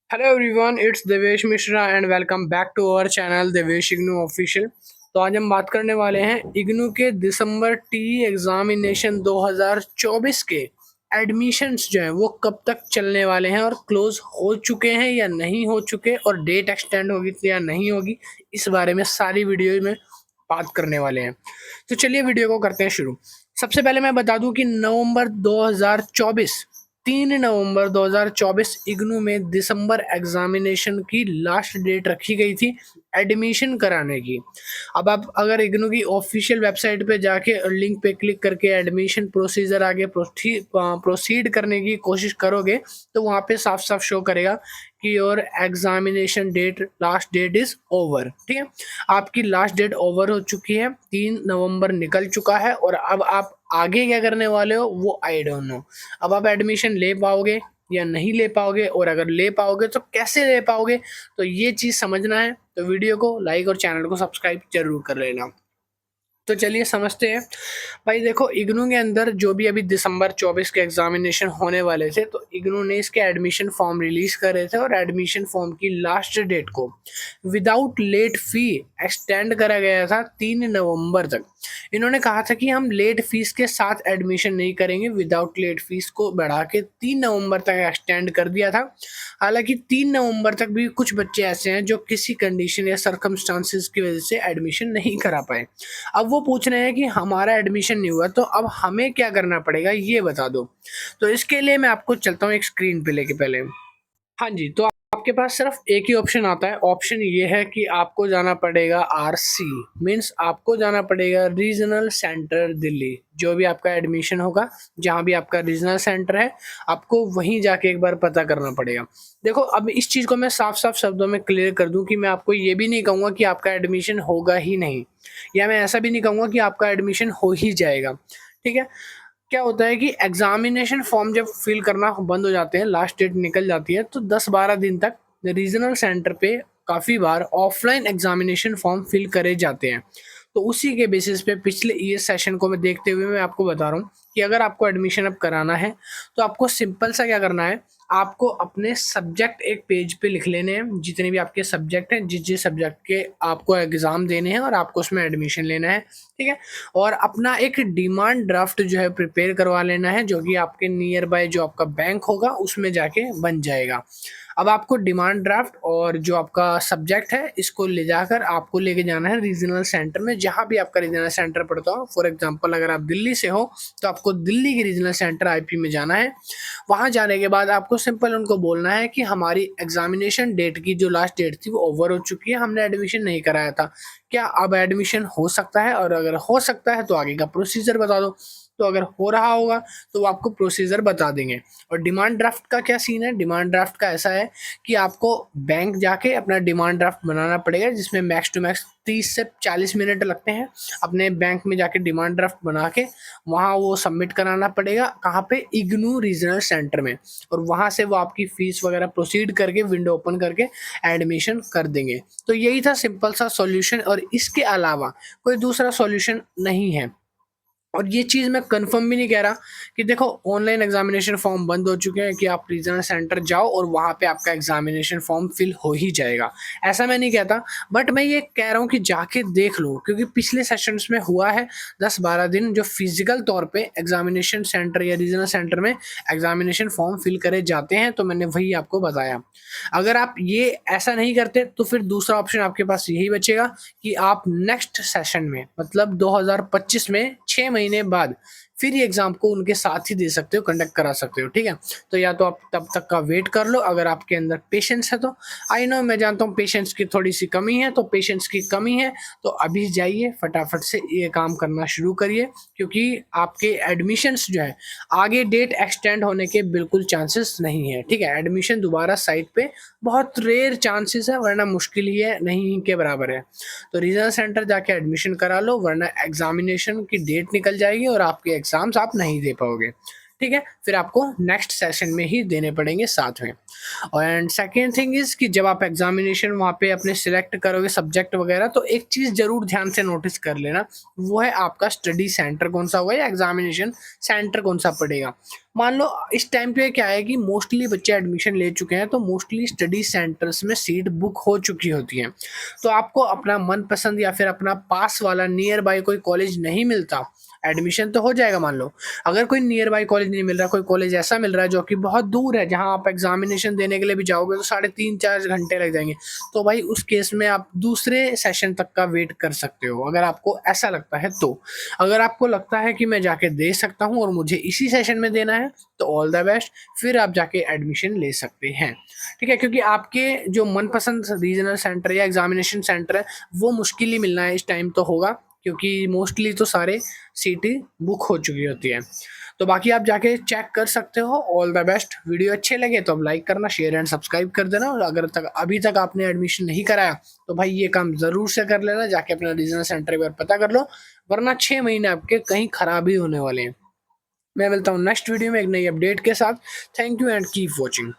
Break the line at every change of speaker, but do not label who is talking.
Hello everyone, it's Devesh Mishra and welcome back to our channel Devesh IGNOU official. तो आज हम बात करने वाले हैं इग्नू के दिसंबर टी एग्जामिनेशन 2024 के एडमिशन्स जो हैं वो कब तक चलने वाले हैं और क्लोज हो चुके हैं या नहीं हो चुके, और डेट एक्सटेंड होगी या नहीं होगी, इस बारे में सारी वीडियो में बात करने वाले हैं। तो चलिए वीडियो को करते हैं शुरू। सबसे पहले मैं बता दूं कि नवंबर 2024 3 नवंबर 2024 इग्नू में दिसंबर एग्जामिनेशन की लास्ट डेट रखी गई थी एडमिशन कराने की। अब आप अगर इग्नू की ऑफिशियल वेबसाइट पे जाके लिंक पे क्लिक करके एडमिशन प्रोसीजर आगे प्रोसीड करने की कोशिश करोगे तो वहाँ पे साफ साफ शो करेगा कि your examination date last date is over. ठीक है, आपकी लास्ट डेट ओवर हो चुकी है, 3 नवंबर निकल चुका है और अब आप आगे क्या करने वाले हो वो आई डोंट नो। अब आप एडमिशन ले पाओगे या नहीं ले पाओगे, और अगर ले पाओगे तो कैसे ले पाओगे, तो ये चीज़ समझना है तो वीडियो को लाइक और चैनल को सब्सक्राइब जरूर कर लेना। तो चलिए समझते हैं। भाई देखो, इग्नू के अंदर जो भी अभी दिसंबर 24 के एग्जामिनेशन होने वाले थे, तो इग्नू ने इसके एडमिशन फॉर्म रिलीज करे थे और एडमिशन फॉर्म की लास्ट डेट को विदाउट लेट फी एक्सटेंड करा गया था 3 नवंबर तक। इन्होंने कहा था कि हम लेट फीस के साथ एडमिशन नहीं करेंगे, विदाउट लेट फीस को बढ़ा के 3 नवंबर तक एक्सटेंड कर दिया था। हालांकि 3 नवंबर तक भी कुछ बच्चे ऐसे हैं जो किसी कंडीशन या सर्कमस्टांसिस की वजह से एडमिशन नहीं करा पाए। अब वो पूछ रहे हैं कि हमारा एडमिशन नहीं हुआ तो अब हमें क्या करना पड़ेगा, ये बता दो। तो इसके लिए मैं आपको चलता हूँ एक स्क्रीन पे लेके पहले। हाँ जी, तो आपके पास सिर्फ एक ही ऑप्शन आता है। ऑप्शन ये है कि आपको जाना पड़ेगा आरसी, मीन्स आपको जाना पड़ेगा रीजनल सेंटर दिल्ली। जो भी आपका एडमिशन होगा, जहाँ भी आपका रीजनल सेंटर है, आपको वहीं जाके एक बार पता करना पड़ेगा। देखो, अब इस चीज़ को मैं साफ साफ शब्दों में क्लियर कर दूं कि मैं आपको ये भी नहीं कहूँगा कि आपका एडमिशन होगा ही नहीं, या मैं ऐसा भी नहीं कहूँगा कि आपका एडमिशन हो ही जाएगा। ठीक है, क्या होता है कि एग्जामिनेशन फॉर्म जब फिल करना बंद हो जाते हैं, लास्ट डेट निकल जाती है, तो 10-12 दिन तक रीजनल सेंटर पे काफ़ी बार ऑफलाइन एग्जामिनेशन फॉर्म फिल करे जाते हैं। तो उसी के बेसिस पे पिछले ये सेशन को मैं देखते हुए मैं आपको बता रहा हूँ कि अगर आपको एडमिशन अब कराना है तो आपको सिंपल सा क्या करना है, आपको अपने सब्जेक्ट एक पेज पे लिख लेने हैं, जितने भी आपके सब्जेक्ट हैं, जिस जिस सब्जेक्ट के आपको एग्ज़ाम देने हैं और आपको उसमें एडमिशन लेना है। ठीक है, और अपना एक डिमांड ड्राफ्ट जो है प्रिपेयर करवा लेना है, जो कि आपके नियर बाय जो आपका बैंक होगा उसमें जाके बन जाएगा। अब आपको डिमांड ड्राफ्ट और जो आपका सब्जेक्ट है इसको ले जाकर आपको लेके जाना है रीजनल सेंटर में, जहाँ भी आपका रीजनल सेंटर पड़ता हो। फॉर एग्जांपल अगर आप दिल्ली से हो तो आपको दिल्ली की रीजनल सेंटर आईपी में जाना है। वहाँ जाने के बाद आपको सिंपल उनको बोलना है कि हमारी एग्जामिनेशन डेट की जो लास्ट डेट थी वो ओवर हो चुकी है, हमने एडमिशन नहीं कराया था, क्या अब एडमिशन हो सकता है, और अगर हो सकता है तो आगे का प्रोसीजर बता दो। तो अगर हो रहा होगा तो वो आपको प्रोसीजर बता देंगे। और डिमांड ड्राफ्ट का क्या सीन है, डिमांड ड्राफ्ट का ऐसा है कि आपको बैंक जाके अपना डिमांड ड्राफ्ट बनाना पड़ेगा, जिसमें मैक्स टू मैक्स 30 से 40 मिनट लगते हैं। अपने बैंक में जाके डिमांड ड्राफ्ट बना के वहाँ वो सबमिट कराना पड़ेगा, कहाँ पे, इग्नू रीजनल सेंटर में। और वहाँ से वो आपकी फ़ीस वगैरह प्रोसीड करके विंडो ओपन करके एडमिशन कर देंगे। तो यही था सिंपल सा सॉल्यूशन, और इसके अलावा कोई दूसरा सॉल्यूशन नहीं है। और ये चीज़ मैं कंफर्म भी नहीं कह रहा कि देखो ऑनलाइन एग्जामिनेशन फॉर्म बंद हो चुके हैं कि आप रीजनल सेंटर जाओ और वहाँ पे आपका एग्जामिनेशन फॉर्म फिल हो ही जाएगा, ऐसा मैं नहीं कहता। बट मैं ये कह रहा हूँ कि जाके देख लो, क्योंकि पिछले सेशंस में हुआ है 10-12 दिन जो फिजिकल तौर पे एग्जामिनेशन सेंटर या रीजनल सेंटर में एग्जामिनेशन फॉर्म फिल करे जाते हैं, तो मैंने वही आपको बताया। अगर आप ये ऐसा नहीं करते तो फिर दूसरा ऑप्शन आपके पास यही बचेगा कि आप नेक्स्ट सेशन में, मतलब 2025 में 6 महीने बाद फिर ये एग्जाम को उनके साथ ही दे सकते हो, कंडक्ट करा सकते हो। ठीक है, तो या तो आप तब तक का वेट कर लो अगर आपके अंदर पेशेंस है तो। आई नो, मैं जानता हूँ पेशेंस की थोड़ी सी कमी है, तो पेशेंस की कमी है तो अभी जाइए फटाफट से ये काम करना शुरू करिए, क्योंकि आपके एडमिशन्स जो है आगे डेट एक्सटेंड होने के बिल्कुल चांसेस नहीं है। ठीक है, एडमिशन दोबारा साइट पे बहुत रेयर चांसेस है, वरना मुश्किल ही है, नहीं के बराबर है। तो रीजनल सेंटर जाके एडमिशन करा लो, वरना एग्जामिनेशन की डेट निकल जाएगी और आपके एग्जाम्स आप नहीं दे पाओगे। ठीक है, फिर आपको नेक्स्ट सेशन में ही देने पड़ेंगे साथ में। एंड सेकेंड थिंग इज़ कि जब आप एग्जामिनेशन वहाँ पे अपने सिलेक्ट करोगे सब्जेक्ट वगैरह, तो एक चीज़ ज़रूर ध्यान से नोटिस कर लेना, वो है आपका स्टडी सेंटर कौन सा होगा या एग्जामिनेशन सेंटर कौन सा पड़ेगा। मान लो इस टाइम पे क्या है कि मोस्टली बच्चे एडमिशन ले चुके हैं, तो मोस्टली स्टडी सेंटर्स में सीट बुक हो चुकी होती हैं। तो आपको अपना मनपसंद या फिर अपना पास वाला नियर बाय कोई कॉलेज नहीं मिलता, एडमिशन तो हो जाएगा मान लो। अगर कोई नियर बाय कॉलेज नहीं मिल रहा, कोई कॉलेज ऐसा मिल रहा है जो कि बहुत दूर है, जहां आप एग्जामिनेशन देने के लिए भी जाओगे तो 3.5-4 घंटे लग जाएंगे, तो भाई उस केस में आप दूसरे सेशन तक का वेट कर सकते हो, अगर आपको ऐसा लगता है तो। अगर आपको लगता है कि मैं जाके दे सकता हूँ और मुझे इसी सेशन में देना है, तो ऑल द बेस्ट, फिर आप जाके एडमिशन ले सकते हैं। ठीक है, क्योंकि आपके जो मनपसंद रीजनल सेंटर या एग्जामिनेशन सेंटर है वो मुश्किल ही मिलना है इस टाइम तो होगा, क्योंकि मोस्टली तो सारे सीटें बुक हो चुकी होती है। तो बाकी आप जाके चेक कर सकते हो। All the best. वीडियो अच्छे लगे तो अब लाइक करना, शेयर एंड सब्सक्राइब कर देना, और अगर तक अभी तक आपने एडमिशन नहीं कराया तो भाई ये काम ज़रूर से कर लेना, जाके अपना रीजनल सेंटर एक बार पता कर लो, वरना 6 महीने आपके कहीं खराब ही होने वाले हैं। मैं मिलता हूँ नेक्स्ट वीडियो में एक नई अपडेट के साथ। Thank you and keep watching.